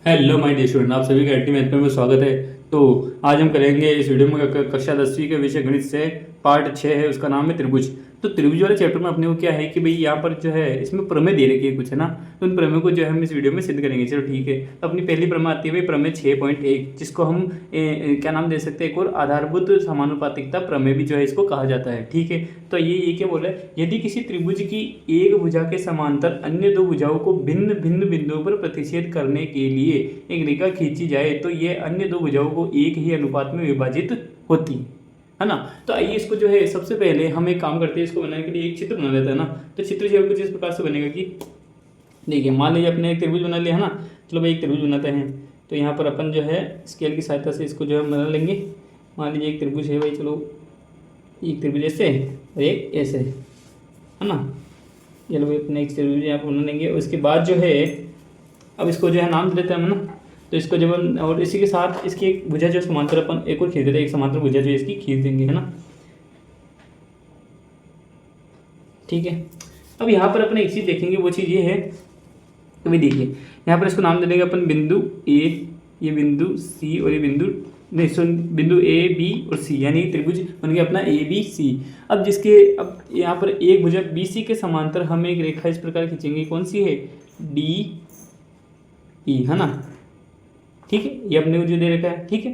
Hello my dear student, आप सभी का एटी मैथ में स्वागत है। तो आज हम करेंगे इस वीडियो में कक्षा 10वीं के विषय गणित से पार्ट 6 है, उसका नाम है त्रिभुज। तो त्रिभुज वाले चैप्टर में अपने को क्या है कि भाई यहाँ पर जो है इसमें प्रमेय दे रखी है कुछ, है ना। तो उन प्रमेय को जो है हम इस वीडियो में सिद्ध करेंगे। चलो ठीक है। तो अपनी पहली प्रमेय आती है भाई प्रमेय 6.1, जिसको हम क्या नाम दे सकते हैं, एक और आधारभूत समानुपातिकता प्रमेय भी जो है इसको कहा जाता है। ठीक है। तो ये क्या बोला है, यदि किसी त्रिभुज की एक भुजा के समांतर अन्य दो भुजाओं को भिन्न भिन्न बिंदुओं पर प्रतिच्छेद करने के लिए एक रेखा खींची जाए तो ये अन्य दो भुजाओं को एक ही अनुपात में विभाजित होती है ना। तो आइए इसको जो है सबसे पहले हम एक काम करते हैं, इसको बनाने के लिए एक चित्र बना लेते हैं ना। तो चित्र जो है कुछ इस प्रकार से बनेगा कि देखिए, मान लीजिए अपने एक त्रिभुज बना लिया है ना। चलो भाई एक त्रिभुज बनाते हैं। तो यहाँ पर अपन जो है स्केल की सहायता से इसको जो है बना लेंगे। मान लीजिए एक त्रिभुज है भाई, चलो एक त्रिभुज ऐसे और एक ऐसे, है ना। चलो भाई अपने एक त्रिभुज यहाँ पर बना लेंगे। उसके बाद जो है अब इसको जो है नाम दे देते हैं हम ना। तो इसको जब और इसी के साथ इसकी एक भुजा जो समांतर अपन एक और खींच देते हैं, एक समांतर भुजा जो इसकी खींच देंगे, है ना। ठीक है। अब यहाँ पर अपन एक चीज़ देखेंगे, वो चीज़ ये है कि भाई देखिए यहाँ पर इसको नाम दे देंगे अपन बिंदु ए, ये बिंदु सी और ये बिंदु नहीं सुन बिंदु ए बी और सी, यानी त्रिभुज बन गया अपना ए बी सी। अब यहाँ पर एक भुजा बी सी के समांतर हम एक रेखा इस प्रकार खींचेंगे, कौन सी है, डी ई, है ना। ठीक है, ये अपने को जो दे रखा है। ठीक है।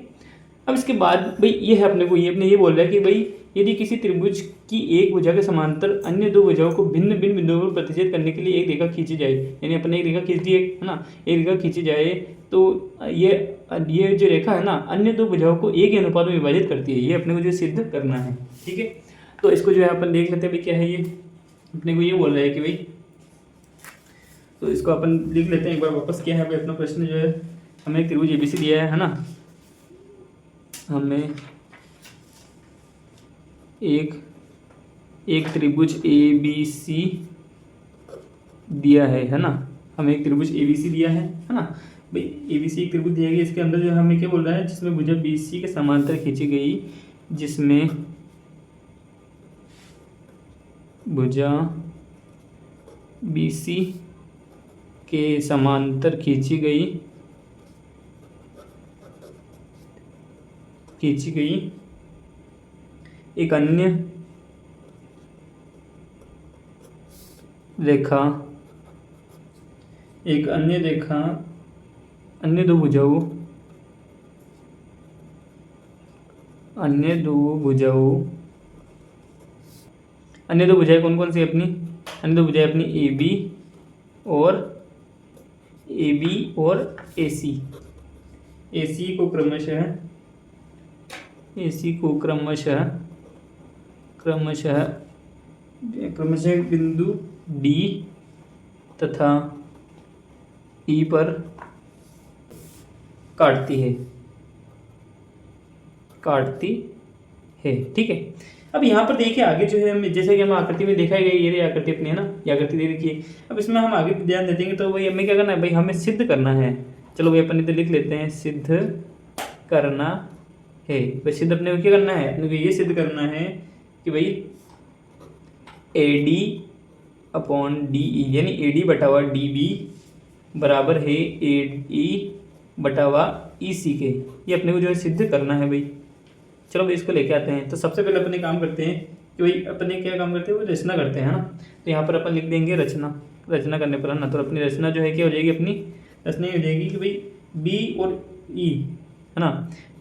अब इसके बाद भाई ये है अपने को, ये अपने ये बोल रहा है कि भाई यदि किसी त्रिभुज की एक भुजा के समांतर अन्य दो भुजाओं को भिन्न भिन्न बिंदुओं पर प्रतिच्छेद करने के लिए एक रेखा खींची जाए, यानी अपने एक रेखा खींच दी है ना, एक रेखा खींची जाए तो ये जो रेखा है ना अन्य दो भुजाओं को एक ही अनुपात में विभाजित करती है। ये अपने को जो सिद्ध करना है। ठीक है। तो इसको जो है अपन देख लेते हैं भाई क्या है ये। अपने को ये बोल रहा है कि भाई, तो इसको अपन लिख लेते हैं एक बार वापस। क्या है भाई अपना प्रश्न जो है, हमें त्रिभुज एबीसी दिया है ना। हमें एक त्रिभुज ए बी सी दिया है ना। हमें एक त्रिभुज ए बी सी दिया है ना भाई। ए बी सी एक त्रिभुज दिया गया, इसके अंदर जो हमें क्या बोल रहा है, जिसमें भुजा बी सी के समांतर खींची गई, जिसमें भुजा बी सी के समांतर खींची गई एक अन्य रेखा अन्य दो भुजाओं कौन कौन सी अपनी, अन्य दो भुजाएं अपनी ए बी और ए सी को क्रमशः बिंदु डी तथा ई पर काटती है। ठीक है। अब यहाँ पर देखिए आगे जो है, जैसे कि हम आकृति में देखा गया, ये आकृति अपनी है ना, ये आकृति दे रखी है। अब इसमें हम आगे ध्यान देते हैं। तो भाई हमें क्या करना है भाई, हमें सिद्ध करना है। चलो भाई अपन इधर लिख लेते हैं, सिद्ध करना है। भाई सिद्ध अपने को क्या करना है, अपने को ये सिद्ध करना है कि भाई A D upon D E, यानी ए डी बटावा डी बी बराबर है ए ई बटावा ई सी के। ये अपने को जो है सिद्ध करना है भाई। चलो भाई इसको लेके आते हैं। तो सबसे पहले अपने काम करते हैं कि भाई अपने क्या काम करते हैं, वो रचना करते हैं, है ना। तो यहाँ पर अपन लिख देंगे रचना करने पर, है ना। तो अपनी रचना जो है क्या हो जाएगी, अपनी रचना ये हो जाएगी कि भाई बी और ई, है ना,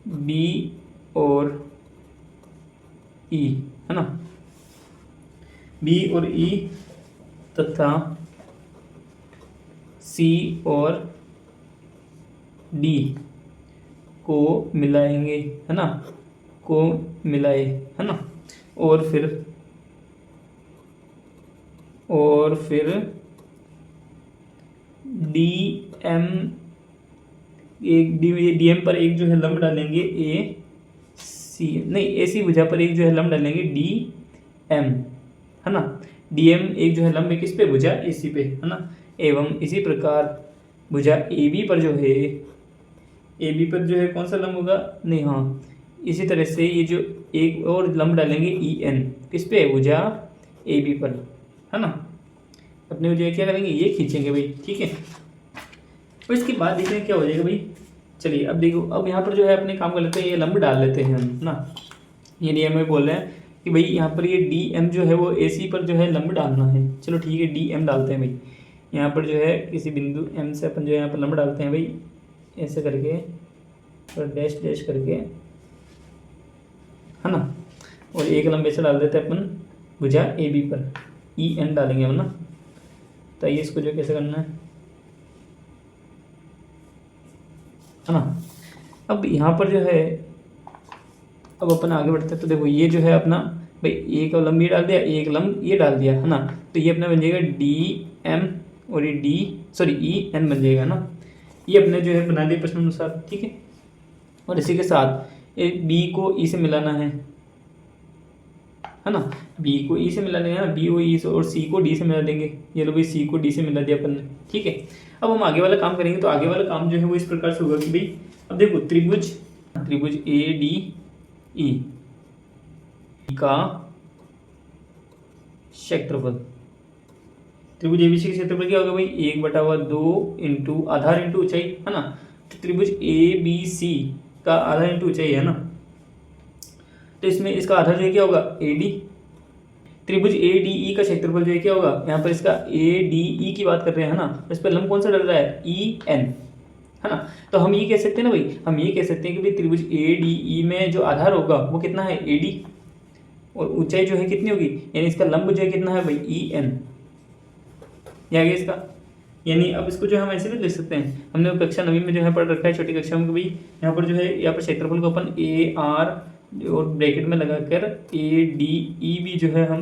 बी और ई, है ना, बी और ई तथा सी और डी को मिलाएंगे, है ना, है ना। और फिर डी एम पर एक जो है लंब डालेंगे ए सी भुजा पर एक जो है लंब डालेंगे डी एम, है ना। डी एम एक जो है लंब है किस पे, भुजा ए सी पे, है ना। एवं इसी प्रकार भुजा ए बी पर जो है कौन सा लंब होगा, नहीं हाँ, इसी तरह से ये जो एक और लंब डालेंगे ई एन किस पे, भुजा ए बी पर, है ना। अपने को जो है क्या करेंगे, ये खींचेंगे भाई। ठीक है। और इसके बाद देखिए क्या हो जाएगा भाई। चलिए अब देखो, अब यहाँ पर जो है अपने काम कर लेते हैं, ये लंब डाल लेते हैं हम ना। यानी हमें बोल रहे हैं कि भाई यहाँ पर ये डी एम जो है वो ए सी पर जो है लंब डालना है। चलो ठीक है, डी एम डालते हैं भाई। यहाँ पर जो है किसी बिंदु एम से अपन जो है यहाँ पर लंब डालते हैं भाई, ऐसे करके और डैश डैश करके, है ना। और एक लंब ऐसे डाल देते हैं अपन भुजा ए बी पर, ई एन डालेंगे हम ना। तो ये इसको जो कैसे करना है ना। अब यहाँ पर जो है, अब अपन आगे बढ़ते हैं। तो देखो ये जो है अपना भाई, एक लंब ये डाल दिया, एक लंब ये डाल दिया, है ना। तो ये अपना बन जाएगा डी एम और ये ई एन बन जाएगा ना। ये अपने जो है बना दिया प्रश्न अनुसार, ठीक है। और इसी के साथ एक बी को ई से मिलाना है ना। बी को ई से मिला देंगे ना, बी को ई से, और सी को डी से मिला देंगे। ये लो भाई, सी को डी से मिला दिया अपन ने, ठीक है। अब हम आगे वाला काम करेंगे। तो आगे वाला काम जो है वो इस प्रकार से होगा कि भाई अब देखो त्रिभुज ए डी ई का क्षेत्रफल, त्रिभुज एबीसी का क्षेत्रफल क्या होगा भाई, 1/2 इंटू आधार इंटू ऊंचाई, है ना। तो त्रिभुज ए बी सी का आधार इंटू ऊंचाई है ना। तो इसमें इसका आधार जो है क्या होगा, ए डी। त्रिभुज ए डी ई का क्षेत्रफल जो है क्या होगा, यहाँ पर इसका ए डी ई की बात कर रहे हैं, है ना। इस पर लंब कौन सा डल रहा है, ई एन, है ना। तो हम ये कह सकते हैं ना भाई, हम ये कह सकते हैं कि भाई त्रिभुज ए डी ई में जो आधार होगा वो कितना है, ए डी, और ऊंचाई जो है कितनी होगी, यानी इसका लंब जो है कितना है भाई, ई एन। ये आ गया इसका। यानी अब इसको जो हम ऐसे भी लिख सकते हैं, हमने कक्षा 9वीं में जो है पढ़ रखा है, छोटी कक्षा में, भाई यहाँ पर जो है, यहाँ पर क्षेत्रफल को अपन ए आर और ब्रैकेट में लगाकर ए डी ई भी जो है हम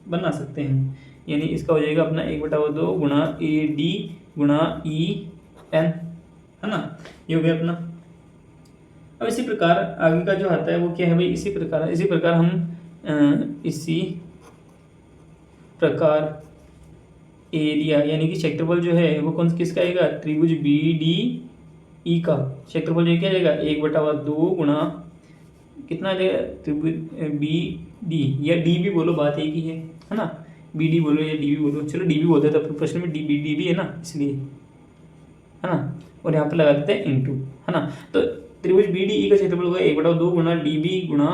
बना सकते हैं। यानी इसका हो जाएगा अपना 1/2 गुणा ए डी गुणा ई एन, है ना। ये हो गया अपना। अब इसी प्रकार आगे का जो आता है वो क्या है भाई, इसी प्रकार हम इसी प्रकार एरिया यानी कि क्षेत्रफल जो है वो कौन किसका आएगा, त्रिभुज बी डी ई का क्षेत्रफल जो क्या जाएगा, 1/2 गुणा कितना आ जाएगा, त्रिभुज बी डी, या डी भी बोलो, बात एक ही है ना। बी डी बोलो या डी भी बोलो, चलो डी भी बोलते थे प्रश्न में, डी भी है ना, इसलिए, है ना। और यहाँ पर लगा देते हैं इंटू, है ना। तो त्रिभुज बी डी ई का क्षेत्रफल होगा 1/2 गुणा डी बी गुणा,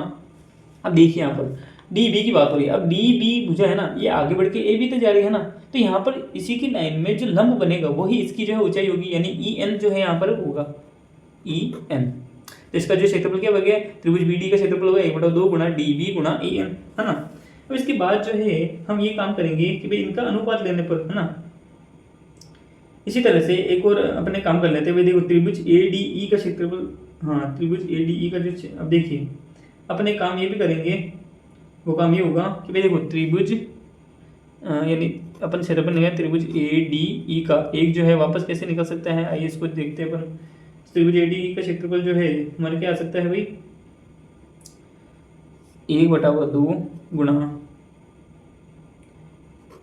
अब देखिए यहाँ पर डी बी की बात हो रही है। अब डी बी भुजा है ना, ये आगे बढ़ के ए बी तक जा रही है ना। तो यहाँ पर इसी की लाइन में जो लंब बनेगा वही इसकी जो है ऊंचाई होगी, यानी ई एन जो है यहाँ पर होगा, ई एन। तो इसका जो क्षेत्रफल क्या बन गया, त्रिभुज बी डी का क्षेत्रफल होगा 1/2 गुणा डी बी गुणा ई एन, है ना। अब इसके बाद जो है हम ये काम करेंगे कि भाई इनका अनुपात लेने पर, है ना। इसी तरह से एक और अपने काम कर लेते हैं भाई। देखो त्रिभुज ए डी ई का क्षेत्रफल, हाँ त्रिभुज ए डी ई का जो, अब देखिए अपने काम ये भी करेंगे, वो काम ये होगा कि भाई देखो त्रिभुज यानी अपन क्षेत्रफल निकालें, त्रिभुज ए डी ई का एक जो है वापस कैसे निकल सकता है, आइए इसको देखते हैं अपन। त्रिभुज ए डी ई का क्षेत्रफल जो है हमारे क्या आ सकता है भाई, 1/2 गुणा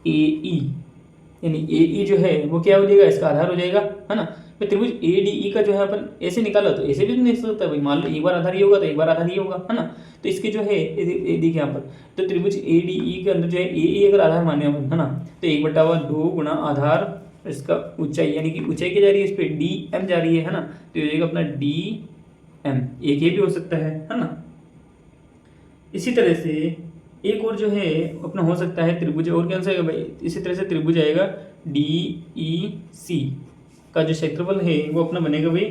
ए ई, यानी ए ई जो है वो क्या हो जाएगा, इसका आधार हो जाएगा, है ना। तो त्रिभुज ए डी ई का जो है अपन ऐसे निकाला तो ऐसे भी नहीं सकता भाई, मान लो एक बार आधार ये होगा तो एक बार आधार ये होगा, है ना। तो इसके जो है देखिए यहाँ पर, तो त्रिभुज ए डी ई के अंदर जो है ए ई अगर आधार माने अपन, है ना, तो 1/2 गुणा आधार इसका ऊंचाई, यानी कि ऊंचाई क्या जा रही है इस पर, डी एम जा रही है ना। तो ये हो जाएगा अपना डी एम, एक ये भी हो सकता है ना। इसी तरह से एक और जो है अपना हो सकता है त्रिभुज, और क्या आएगा भाई, इसी तरह से त्रिभुज आएगा डी ई सी का जो क्षेत्रफल है वो अपना बनेगा भाई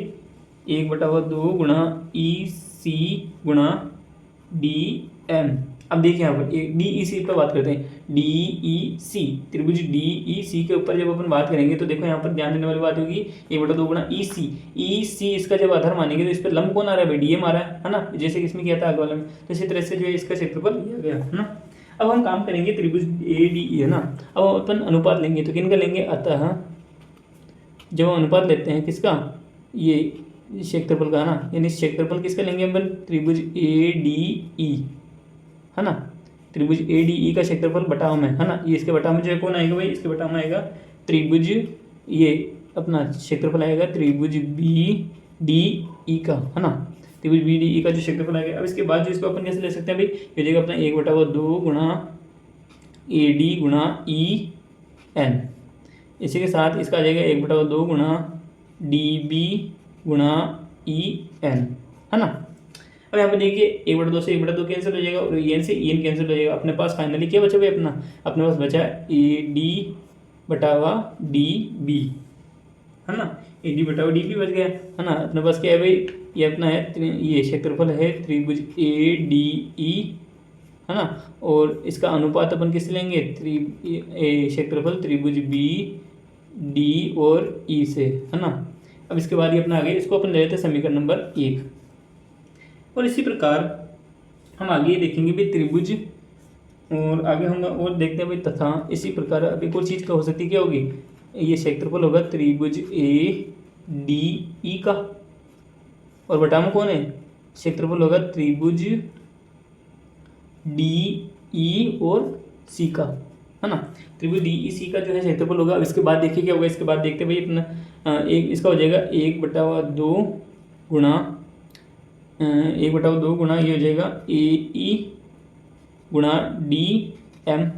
1/2 गुणा ई सी गुणा डी एम। अब देखिए यहाँ पर डी ई सी पर बात करते हैं, डी ई सी, त्रिभुज डी ई सी के ऊपर जब अपन बात करेंगे तो देखो यहाँ पर ध्यान देने वाली बात होगी 1/2 गुणा ई सी इसका जब आधार मानेंगे तो इस पर लंब कौन आ रहा है भाई, डी एम आ रहा है ना, जैसे कि इसमें किया था आगे वाले में। तो इसी तरह से जो है इसका क्षेत्रफल लिया गया, है ना। अब हम काम करेंगे त्रिभुज ए डी ई, है ना। अब अपन अनुपात लेंगे तो किन का लेंगे, अतः जब हम अनुपात लेते हैं किसका, ये क्षेत्रफल का, ना, यानी क्षेत्रफल किसका लेंगे अपन, त्रिभुज ए डी ई, है ना। त्रिभुज ए डी ई का क्षेत्रफल बटाव में, है ना, ये इसके बटाव में जो है कौन आएगा भाई, इसके बटाव में आएगा त्रिभुज, ये अपना क्षेत्रफल आएगा त्रिभुज बी डी ई का, है ना। त्रिभुज बी डी ई का जो क्षेत्रफल आएगा। अब इसके बाद जो इसको अपन कैसे ले सकते हैं भाई, ये जगह अपना 1/2 गुणा ए डी गुणा ई एन, इसी के साथ इसका आ जाएगा 1/2 गुणा dB गुणा ई एन, है ना। अब यहाँ पे देखिए 1/2 से 1/2 कैंसिल हो जाएगा और एन से एन कैंसिल हो जाएगा। अपने पास फाइनली क्या बचा भाई अपने पास बचा ए डी बटावा डी बी, है ना। ए डी बटावा डी बी बच गया, है ना। अपने पास क्या है भाई, ये अपना है, ये क्षेत्रफल है त्रिभुज ए डी ई, है ना। और इसका अनुपात अपन किससे लेंगे, क्षेत्रफल त्रिभुज बी डी और ई से, है ना। अब इसके बाद ये अपना आगे इसको अपन ले लेते हैं समीकरण नंबर 1। और इसी प्रकार हम आगे देखेंगे भी त्रिभुज, और आगे हम और देखते हैं भाई तथा इसी प्रकार अब एक और चीज़ का हो सकती है, क्या होगी, ये क्षेत्रफल होगा त्रिभुज ए डी ई का, और बटा में कौन है, क्षेत्रफल होगा त्रिभुज डी ई और सी का, है ना। त्रिभुज डी ई सी का जो है क्षेत्रफल होगा। अब इसके बाद देखिए क्या होगा, इसके बाद देखते हैं भाई अपना एक इसका हो जाएगा 1/2 गुणा 1/2 गुणा ये हो जाएगा ए ई गुणा डी एम,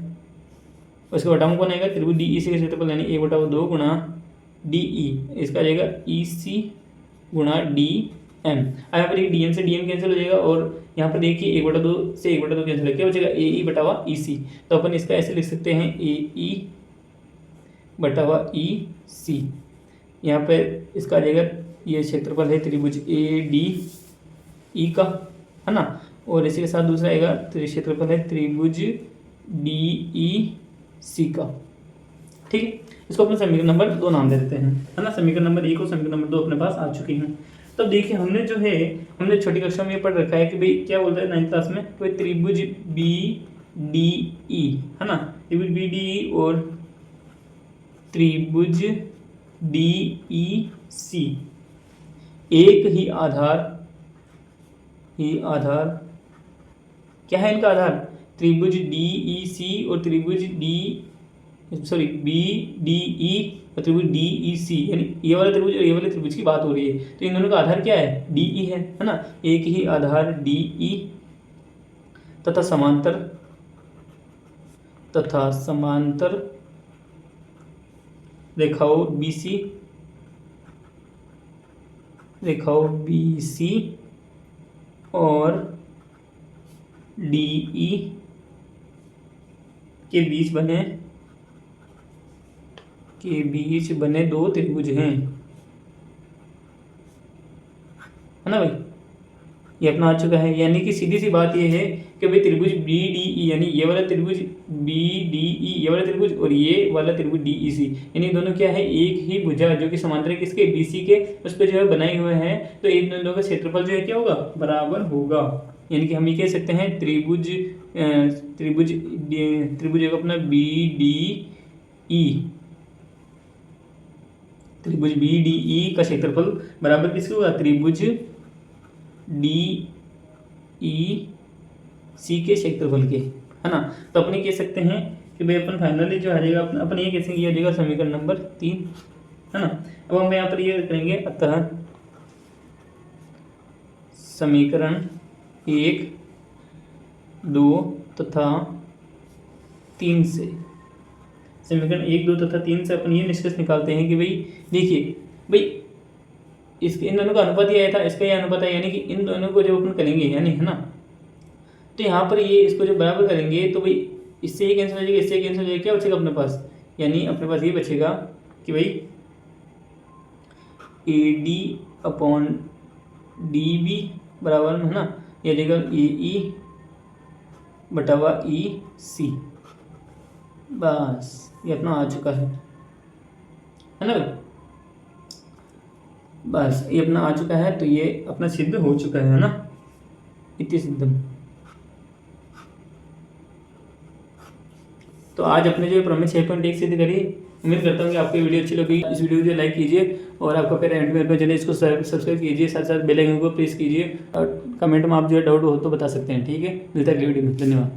उसके बटा में कौन आएगा, त्रिभुज डी ई सी का क्षेत्रफल यानी 1/2 गुणा डी ई, इसका आ जाएगा ई सी गुणा डी एम। अब यहाँ पर डी एम से डी एम कैंसिल हो जाएगा और यहाँ पर देखिए 1/2 से 1/2 कैंसिल हो, क्या बचेगा ए ई बटावा ई सी। तो अपन इसका ऐसे लिख सकते हैं ए ई बटावा ई सी। यहाँ पर इसका आ जाएगा, ये क्षेत्रफल है त्रिभुज ए डी ई का, है ना। और इसी के साथ दूसरा आएगा क्षेत्रफल है त्रिभुज डी ई सी का, ठीक है। इसको अपने समीकरण नंबर 2 नाम दे देते हैं, है ना। समीकरण नंबर 1 और समीकरण नंबर 2 अपने पास आ चुकी हैं। तब देखिए हमने जो है हमने छोटी कक्षा में ये पढ़ रखा है कि भाई क्या बोलता है 9th क्लास में, तो त्रिभुज बी डी ई, है ना। त्रिभुज बी डी ई और त्रिभुज डी ई सी एक ही आधार क्या है इनका आधार, त्रिभुज डी ई सी और त्रिभुज बी डी ई और त्रिभुज डी ई सी, यानी ये वाला त्रिभुज और ये वाले त्रिभुज की बात हो रही है। तो इन दोनों का आधार क्या है, डी ई है ना। एक ही आधार डी ई तथा समांतर रेखाओं बी सी और डी ई के बीच बने 2 त्रिभुज हैं, है ना भाई। ये अपना आ चुका है, यानी कि सीधी सी बात ये है कि भाई त्रिभुज बी डी ई, यानी ये वाला त्रिभुज बी डी ई, ये वाला त्रिभुज और ये वाला त्रिभुज डी ई सी, यानी दोनों क्या है, एक ही भुजा जो कि समांतर किसके, बी सी के, उस पर जो है बनाए हुए हैं। तो इन दोनों का क्षेत्रफल जो है क्या होगा, बराबर होगा। यानी कि हम ये कह सकते हैं त्रिभुज एक अपना बी डी ई, त्रिभुज बी डी ई का क्षेत्रफल बराबर किसके होगा, त्रिभुज डी ई सी के क्षेत्रफल के, है ना। तो अपने कह सकते हैं कि भाई अपन फाइनली जो आ जाएगा अपन ये कैसे किया जाएगा समीकरण नंबर 3, है ना। अब हम यहाँ पर ये करेंगे, अतः समीकरण 1, 2 तथा 3 से, समीकरण 1, 2 तथा 3 से अपन ये निष्कर्ष निकालते हैं कि भाई देखिए भाई इसके इन दोनों का अनुपात ये आया था, इसका ये अनुपात है, यानी कि इन दोनों को जब अपन करेंगे यानी, है ना, तो यहाँ पर ये इसको जब बराबर करेंगे तो भाई इससे ये कैंसिल हो जाएगा, इससे कैंसिल हो जाएगा, क्या बचेगा अपने पास, यानी अपने पास ये बचेगा कि भाई A D upon D B बराबर, है ना, ये जाएगा ए ई बटावा ई सी। बस ये अपना आ चुका है ना भाई, बस ये अपना आ चुका है। तो ये अपना सिद्ध हो चुका है ना, इति सिद्धम। तो आज अपने जो प्रमेय 6.1 सिद्ध करी। उम्मीद करता हूँ कि आपको वीडियो अच्छी लगी। इस वीडियो को लाइक कीजिए और आपका फिर एंड में चलिए इसको सब्सक्राइब कीजिए, साथ साथ बेल आइकन को प्रेस कीजिए और कमेंट में आप जो है डाउट हो तो बता सकते हैं, ठीक है। मिलता है अगली वीडियो में, धन्यवाद।